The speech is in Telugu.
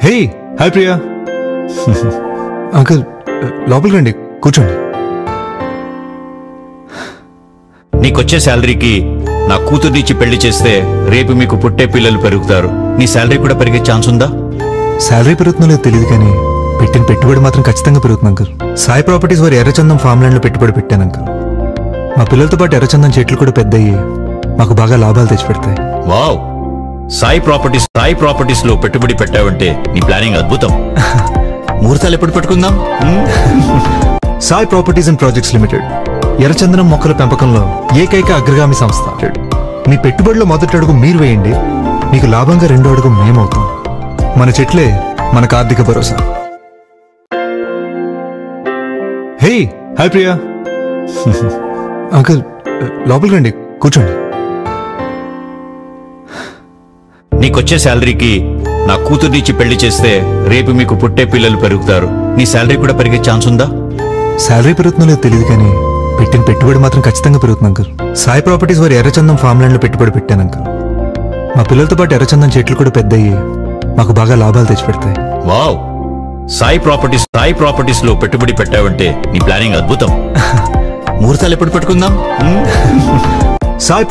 Hey hi Priya. అంకుల్ లోపలికి రండి, కూర్చోండి. నీకొచ్చే శాలరీకి నా కూతుర్నిచ్చి పెళ్లి చేస్తే రేపు మీకు పుట్టే పిల్లలు పెరుగుతారు. నీ శాలరీ కూడా పెరిగే ఛాన్స్ ఉందా? శాలరీ పెరుగుతుందో లేదో తెలియదు, కానీ పెట్టిన పెట్టుబడి మాత్రం ఖచ్చితంగా పెరుగుతుంది అంకుల్. సాయి ప్రాపర్టీస్ వారి ఎర్రచందం ఫామ్ ల్యాండ్ లో పెట్టుబడి పెట్టాను అంకుల్. మా పిల్లలతో పాటు ఎర్రచందం చెట్లు కూడా పెద్దయ్యి మాకు బాగా లాభాలు తెచ్చిపెడతాయి. వావ్, సాయి ప్రాపర్టీస్ లో పెట్టుబడి పెట్టావంటే నీ ప్లానింగ్ అద్భుతం. ముహూర్తాలు ఎప్పుడు పెట్టుకుందాం? Sai properties and projects limited ఎర్రచందనం మొక్కల పెంపకంలో ఏకైక అగ్రగామి సంస్థ. మీ పెట్టుబడిలో మొదటి అడుగు మీరు వేయండి, మీకు లాభంగా రెండో అడుగు మేమవుతాం. మన చెట్లే మనకు ఆర్థిక భరోసా. Hey hi Priya. అంకుల్ లోపలికి రండి, కూర్చోండి. నీకొచ్చే శాలరీకి నా కూతుర్నిచ్చి పెళ్లి చేస్తే రేపు మీకు పుట్టే పిల్లలు పెరుగుతారు. నీ శాలరీ కూడా పెరిగే ఛాన్స్ ఉందా? శాలరీ పెరుగుతుందో లేదో తెలియదు, కానీ పెట్టిన పెట్టుబడి మాత్రం ఖచ్చితంగా పెరుగుతుంది అంకుల్. సాయి ప్రాపర్టీస్ వారి ఎర్రచందం ఫామ్ ల్యాండ్ లో పెట్టుబడి పెట్టాను అంకుల్. మా పిల్లలతో పాటు ఎర్రచందం చెట్లు కూడా పెద్దయ్యి మాకు బాగా లాభాలు తెచ్చిపెడతాయి. వావ్, సాయి ప్రాపర్టీస్ లో పెట్టుబడి పెట్టావంటే నీ ప్లానింగ్ అద్భుతం. ముహూర్తాలు ఎప్పుడు పెట్టుకుందాం? సాయి